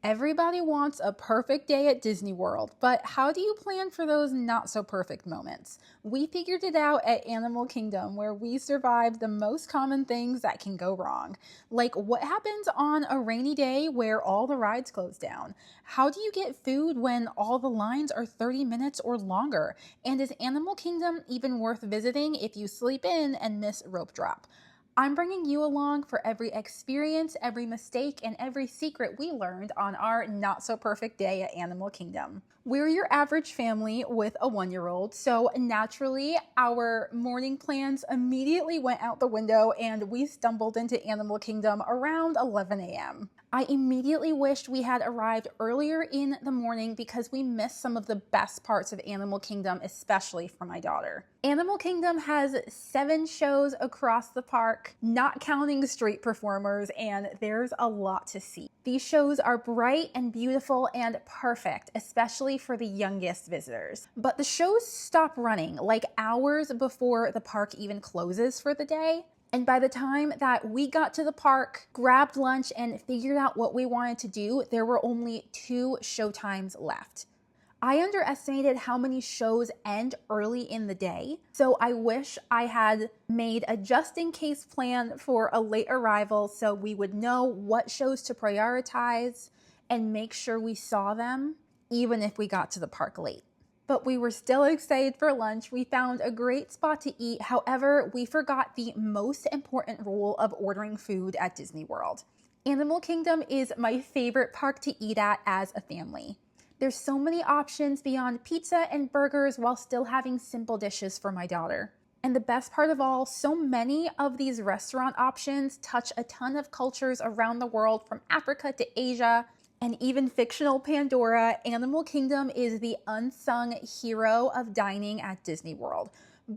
Everybody wants a perfect day at Disney World, but how do you plan for those not so perfect moments? We figured it out at Animal Kingdom, where we survived the most common things that can go wrong. Like, what happens on a rainy day where all the rides close down? How do you get food when all the lines are 30 minutes or longer? And is Animal Kingdom even worth visiting if you sleep in and miss rope drop? I'm bringing you along for every experience, every mistake, and every secret we learned on our not-so-perfect day at Animal Kingdom. We're your average family with a 1-year-old, so naturally, our morning plans immediately went out the window and we stumbled into Animal Kingdom around 11 a.m. I immediately wished we had arrived earlier in the morning because we missed some of the best parts of Animal Kingdom, especially for my daughter. Animal Kingdom has 7 shows across the park, not counting street performers, and there's a lot to see. These shows are bright and beautiful and perfect, especially for the youngest visitors. But the shows stop running like hours before the park even closes for the day. And by the time that we got to the park, grabbed lunch, and figured out what we wanted to do, there were only 2 showtimes left. I underestimated how many shows end early in the day, so I wish I had made a just-in-case plan for a late arrival so we would know what shows to prioritize and make sure we saw them, even if we got to the park late. But we were still excited for lunch. We found a great spot to eat. However, we forgot the most important rule of ordering food at Disney World. Animal Kingdom is my favorite park to eat at as a family. There's so many options beyond pizza and burgers while still having simple dishes for my daughter. And the best part of all, so many of these restaurant options touch a ton of cultures around the world, from Africa to Asia, and even fictional Pandora. Animal Kingdom is the unsung hero of dining at Disney World.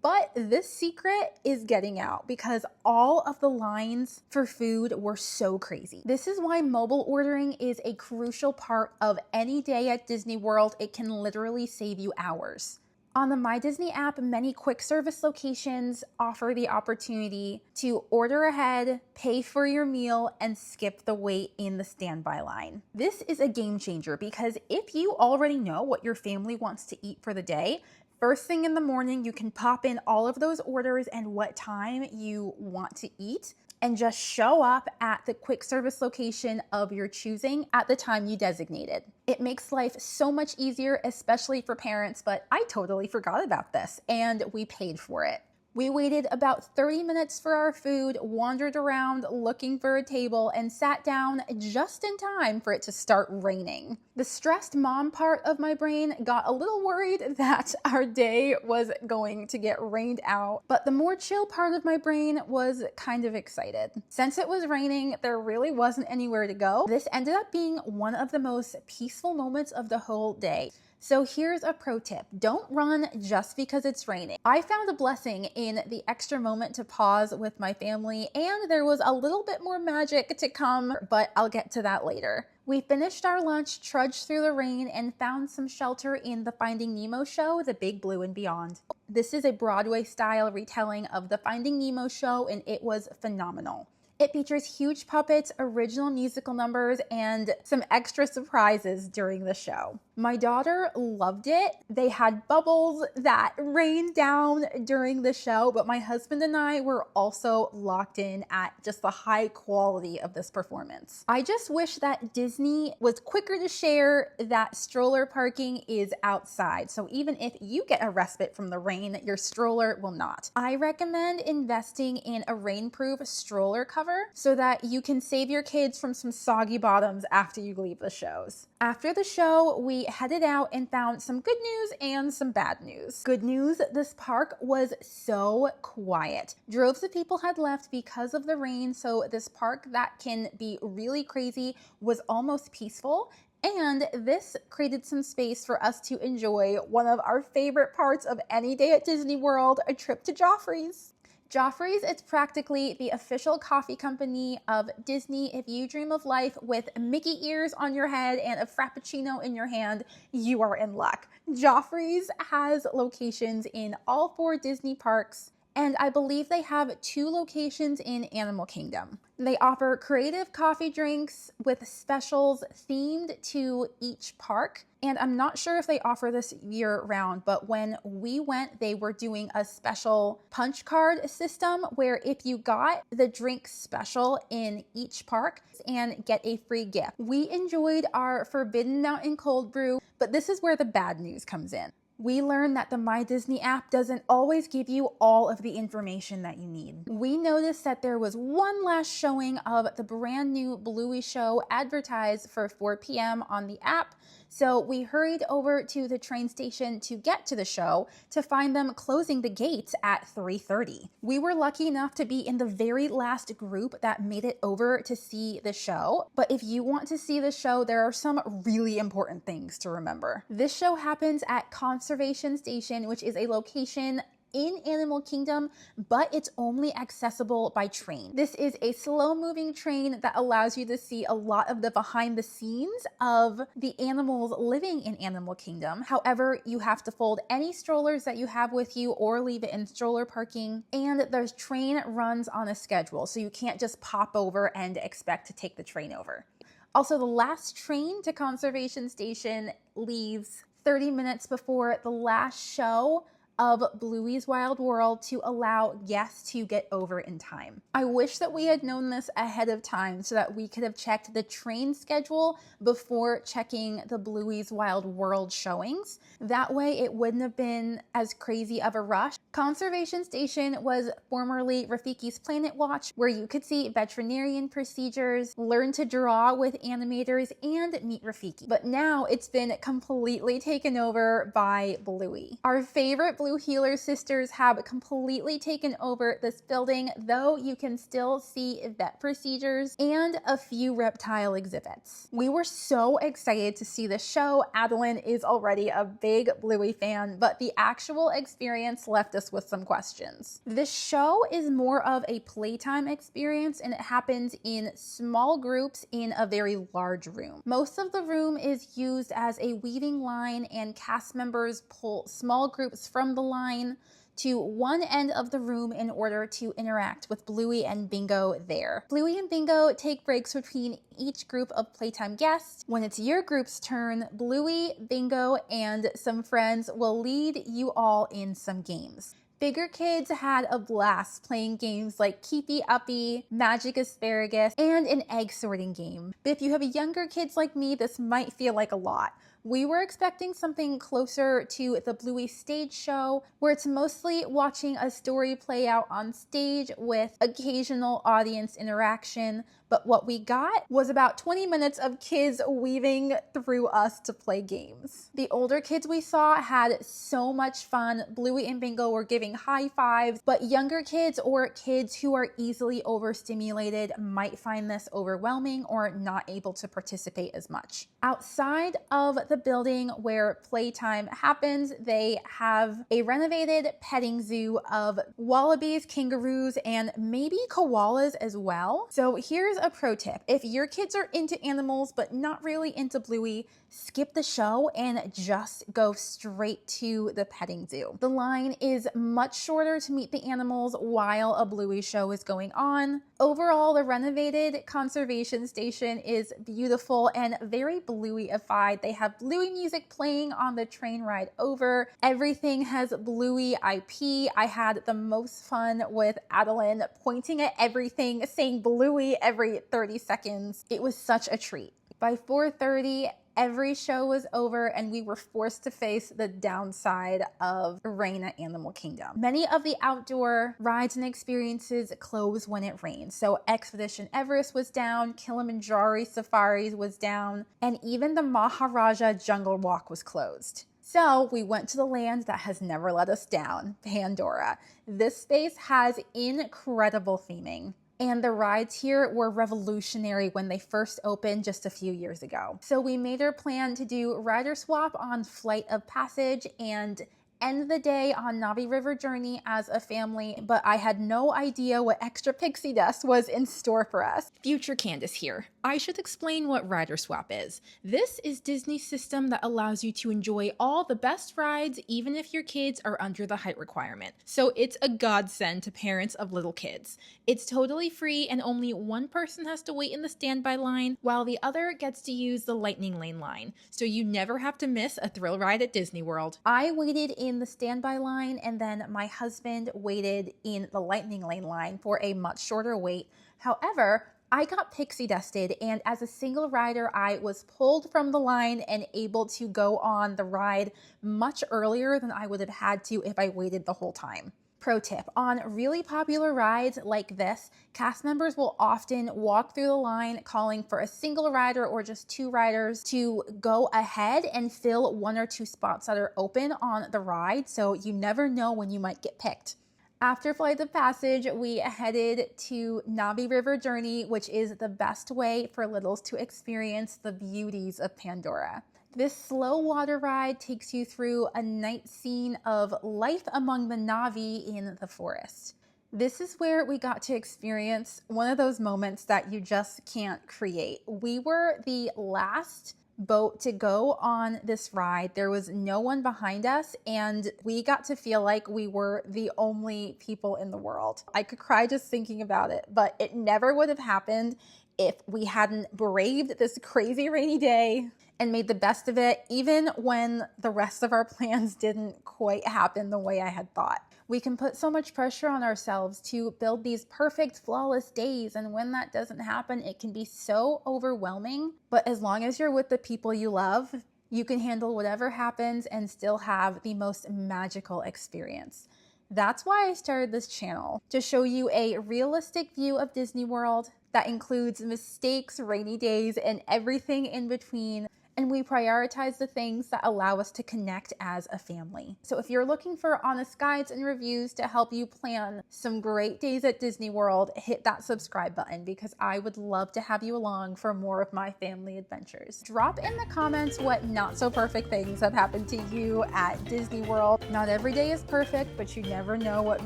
But this secret is getting out because all of the lines for food were so crazy. This is why mobile ordering is a crucial part of any day at Disney World. It can literally save you hours. On the My Disney app, many quick service locations offer the opportunity to order ahead, pay for your meal, and skip the wait in the standby line. This is a game changer because if you already know what your family wants to eat for the day, first thing in the morning, you can pop in all of those orders and what time you want to eat and just show up at the quick service location of your choosing at the time you designated. It makes life so much easier, especially for parents, but I totally forgot about this and we paid for it. We waited about 30 minutes for our food, wandered around looking for a table, and sat down just in time for it to start raining. The stressed mom part of my brain got a little worried that our day was going to get rained out, but the more chill part of my brain was kind of excited. Since it was raining, there really wasn't anywhere to go. This ended up being one of the most peaceful moments of the whole day. So here's a pro tip. Don't run just because it's raining. I found a blessing in the extra moment to pause with my family, and there was a little bit more magic to come, but I'll get to that later. We finished our lunch, trudged through the rain, and found some shelter in the Finding Nemo show, The Big Blue and Beyond. This is a Broadway-style retelling of the Finding Nemo show, and it was phenomenal. It features huge puppets, original musical numbers, and some extra surprises during the show. My daughter loved it. They had bubbles that rained down during the show, but my husband and I were also locked in at just the high quality of this performance. I just wish that Disney was quicker to share that stroller parking is outside. So even if you get a respite from the rain, your stroller will not. I recommend investing in a rainproof stroller cover so that you can save your kids from some soggy bottoms after you leave the shows. After the show, we headed out and found some good news and some bad news. Good news, this park was so quiet. Droves of people had left because of the rain, so this park that can be really crazy was almost peaceful. And this created some space for us to enjoy one of our favorite parts of any day at Disney World, a trip to Joffrey's. Joffrey's, it's practically the official coffee company of Disney. If you dream of life with Mickey ears on your head and a Frappuccino in your hand, you are in luck. Joffrey's has locations in all 4 Disney parks, And I believe they have 2 locations in Animal Kingdom. They offer creative coffee drinks with specials themed to each park. And I'm not sure if they offer this year round, but when we went, they were doing a special punch card system where if you got the drink special in each park and get a free gift. We enjoyed our Forbidden Mountain cold brew, but this is where the bad news comes in. We learned that the My Disney app doesn't always give you all of the information that you need. We noticed that there was one last showing of the brand new Bluey show advertised for 4 p.m. on the app, so we hurried over to the train station to get to the show to find them closing the gates at 3:30. We were lucky enough to be in the very last group that made it over to see the show, but if you want to see the show, there are some really important things to remember. This show happens at Conservation Station, which is a location in Animal Kingdom, but it's only accessible by train. This is a slow-moving train that allows you to see a lot of the behind the scenes of the animals living in Animal Kingdom. However, you have to fold any strollers that you have with you or leave it in stroller parking, and the train runs on a schedule, so you can't just pop over and expect to take the train over. Also, the last train to Conservation Station leaves 30 minutes before the last show of Bluey's Wild World to allow guests to get over in time. I wish that we had known this ahead of time so that we could have checked the train schedule before checking the Bluey's Wild World showings. That way it wouldn't have been as crazy of a rush. Conservation Station was formerly Rafiki's Planet Watch, where you could see veterinarian procedures, learn to draw with animators, and meet Rafiki. But now it's been completely taken over by Bluey. Our favorite Blue Heeler sisters have completely taken over this building, though you can still see vet procedures and a few reptile exhibits. We were so excited to see the show. Adeline is already a big Bluey fan, but the actual experience left us with some questions. This show is more of a playtime experience, and it happens in small groups in a very large room. Most of the room is used as a weaving line, and cast members pull small groups from the line to one end of the room in order to interact with Bluey and Bingo there. Bluey and Bingo take breaks between each group of playtime guests. When it's your group's turn, Bluey, Bingo, and some friends will lead you all in some games. Bigger kids had a blast playing games like Keepy Uppy, Magic Asparagus, and an egg sorting game. But if you have younger kids like me, this might feel like a lot. We were expecting something closer to the Bluey stage show, where it's mostly watching a story play out on stage with occasional audience interaction, but what we got was about 20 minutes of kids weaving through us to play games. The older kids we saw had so much fun. Bluey and Bingo were giving high fives, but younger kids or kids who are easily overstimulated might find this overwhelming or not able to participate as much. Outside of the building where playtime happens, they have a renovated petting zoo of wallabies, kangaroos, and maybe koalas as well. So here's a pro tip. If your kids are into animals but not really into Bluey, skip the show and just go straight to the petting zoo. The line is much shorter to meet the animals while a Bluey show is going on. Overall, the renovated Conservation Station is beautiful and very Bluey-ified. They have Bluey music playing on the train ride over. Everything has Bluey IP. I had the most fun with Adeline pointing at everything, saying Bluey every 30 seconds. It was such a treat. By 4:30, every show was over and we were forced to face the downside of rain at Animal Kingdom. Many of the outdoor rides and experiences close when it rains. So Expedition Everest was down, Kilimanjaro Safaris was down, and even the Maharaja Jungle Walk was closed. So we went to the land that has never let us down, Pandora. This space has incredible theming. And the rides here were revolutionary when they first opened just a few years ago. So we made our plan to do rider swap on Flight of Passage, and end the day on Navi River Journey as a family, but I had no idea what extra pixie dust was in store for us. Future Candace here. I should explain what Rider Swap is. This is Disney's system that allows you to enjoy all the best rides even if your kids are under the height requirement. So it's a godsend to parents of little kids. It's totally free and only one person has to wait in the standby line while the other gets to use the Lightning Lane line. So you never have to miss a thrill ride at Disney World. I waited in the standby line and then my husband waited in the Lightning Lane line for a much shorter wait. However, I got pixie dusted, and as a single rider, I was pulled from the line and able to go on the ride much earlier than I would have had to if I waited the whole time. Pro tip, on really popular rides like this, cast members will often walk through the line calling for a single rider or just two riders to go ahead and fill one or two spots that are open on the ride, so you never know when you might get picked. After Flight of Passage, we headed to Navi River Journey, which is the best way for littles to experience the beauties of Pandora. This slow water ride takes you through a night scene of life among the Navi in the forest. This is where we got to experience one of those moments that you just can't create. We were the last boat to go on this ride. There was no one behind us, and we got to feel like we were the only people in the world. I could cry just thinking about it, but it never would have happened if we hadn't braved this crazy rainy day and made the best of it, even when the rest of our plans didn't quite happen the way I had thought. We can put so much pressure on ourselves to build these perfect, flawless days, and when that doesn't happen, it can be so overwhelming. But as long as you're with the people you love, you can handle whatever happens and still have the most magical experience. That's why I started this channel, to show you a realistic view of Disney World that includes mistakes, rainy days, and everything in between. And we prioritize the things that allow us to connect as a family. So if you're looking for honest guides and reviews to help you plan some great days at Disney World, hit that subscribe button because I would love to have you along for more of my family adventures. Drop in the comments what not so perfect things have happened to you at Disney World. Not every day is perfect, but you never know what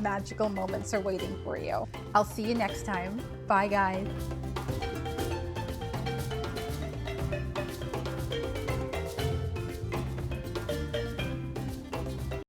magical moments are waiting for you. I'll see you next time. Bye, guys.